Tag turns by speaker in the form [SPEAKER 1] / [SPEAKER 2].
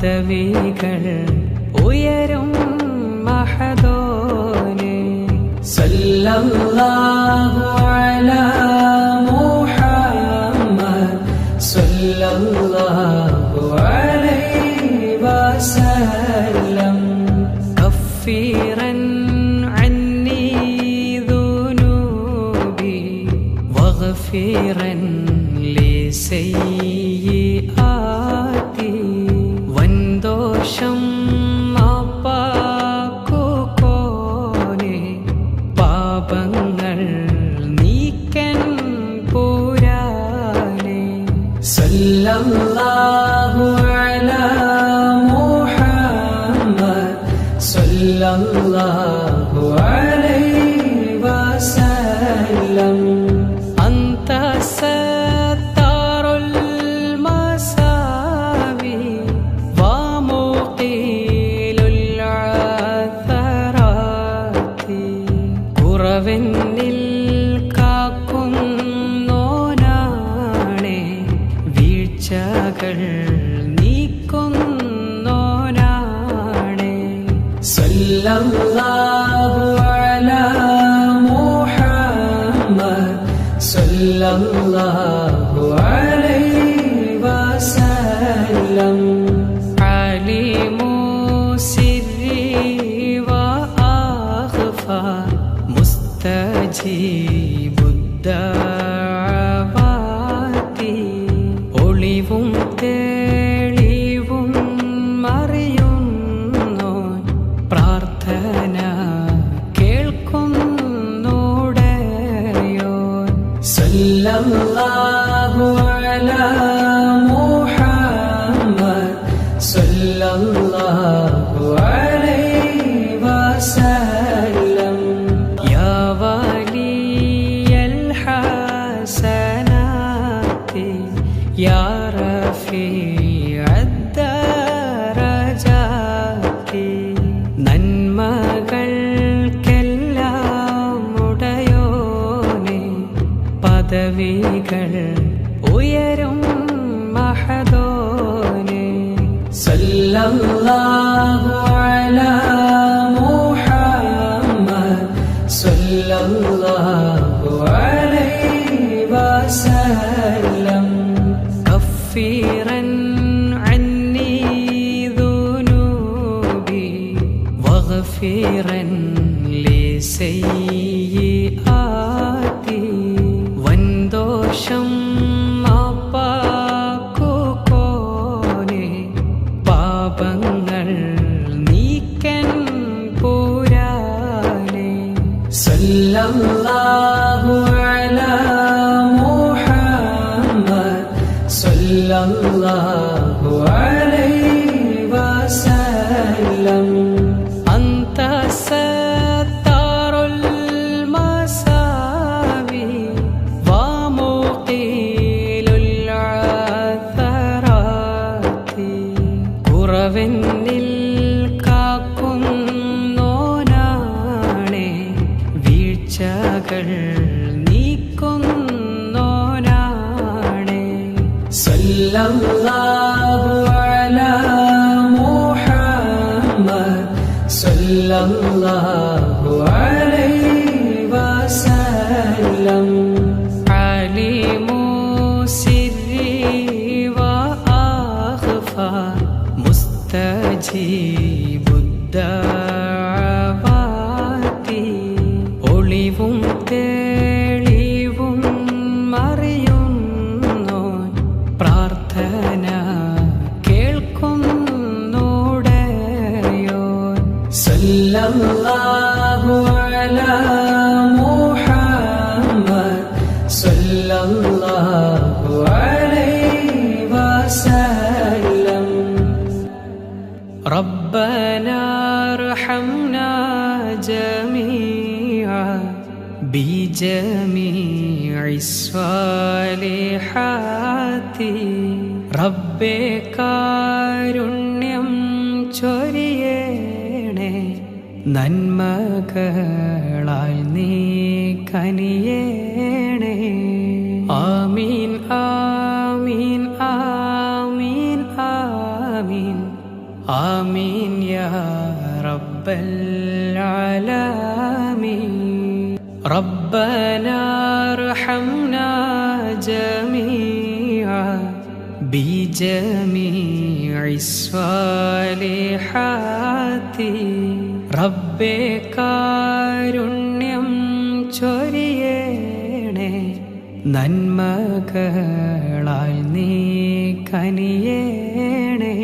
[SPEAKER 1] പദവികൾ ഉയരും മഹദോനെ. സല്ലല്ലാഹു അലാ മുഹമ്മദ് സല്ലല്ലാഹു അലൈഹി വസല്ലം. കഫീറൻ അന്നി ദുനൂബി വഗ്ഫിറൻ ലി സയ്യിആതി. വൻദോഷം മാപ്പാക്കുകോനെ, പാപങ്ങൾ നീക്കൻ പുരാനെ. സല്ലല്ലാഹു അലാ മുഹമ്മദ് സല്ലല്ലാഹു അലൈഹി വസല്ലം. അന്ത സത്താറുൽ മസാവി വമുഖീലുൽ അഥറാതി. കുറവെന്നിൽ കാക്കുന്നോനാണേ, വീഴ്ചകൾ നീക്കുന്നോനാണേ. സല്ലല്ലാഹു അലാ മുഹമ്മദ് സല്ലല്ലാഹു അലൈഹി വസല്ലം. അലിമു സിർരി വഅഖ്ഫാ മുസ്തജീബുദ്ദഅവാതി. ഒളിവും തെളിവും മറിയുന്നോൻ, പ്രാർത്ഥന കേൾക്കുന്നോടയോൻ. സല്ലല്ലാഹു അലാ മുഹമ്മദ് സല്ലല്ലാഹു അലൈഹി വസല്ലം. യാ വലിയൽ ഹസനാതി യാ റഫീഅദ് ദറജാതി. നന്മകൾക്കെല്ലാം ഉടയോനെ, പദവികൾ ഉയരും മഹദോനെ. സല്ലല്ലാഹു അലാ മുഹമ്മദ് സല്ലല്ലാഹു അലൈഹി വസല്ലം. കഫീറൻ അന്നി ദുനൂബി വഗ്ഫിറൻ ലി സയ്യിആതി. വൻദോഷം മാപ്പാക്കുകോനെ, പാപങ്ങൾ നീക്കൻ പുരാനെ. സല്ലല്ലാഹു അലാ മുഹമ്മദ് സല്ലല്ലാഹു അലൈഹി വസല്ലം. അന്ത സത്താറുൽ മസാവി വമുഖീലുൽ അഥറാതി. കുറവെന്നിൽ കാക്കുന്നോനാണേ, വീഴ്ചകൾ നീക്കുന്നോനാണേ. സല്ലല്ലാഹു അലാ മുഹമ്മദ് സല്ലല്ലാഹു അലൈഹി വസല്ലം. അലിമു സിർരി വഅഖ്ഫാ മുസ്തജീബുദ്ദഅവാതി. ഒളിവും തെളിവും മറിയുന്നോൻ, പ്രാർത്ഥന കേൾക്കുന്നോടയോൻ. സല്ലല്ലാഹു അലാ മുഹമ്മദ് സല്ലല്ലാഹു അലൈഹി വസല്ലം. ربنا ارحمنا جميعا بجميع الصالحات. റബ്ബേ കാരുണ്യം ചൊരിയണേ, നന്മകളാൽ നീ കനിയേണേ. ആമീൻ ആമീൻ ആമീൻ ആമീൻ ആമീൻ യാ റബ്ബൽ ആലമീൻ. റബ്ബനാ അർഹംനാ ജമീഅ ബിജമീഇ സ്വാലിഹാത്തി. റബ്ബേ കാരുണ്യം ചൊരിയേണേ, നന്മകളാൽ നീ കനിയേണേ.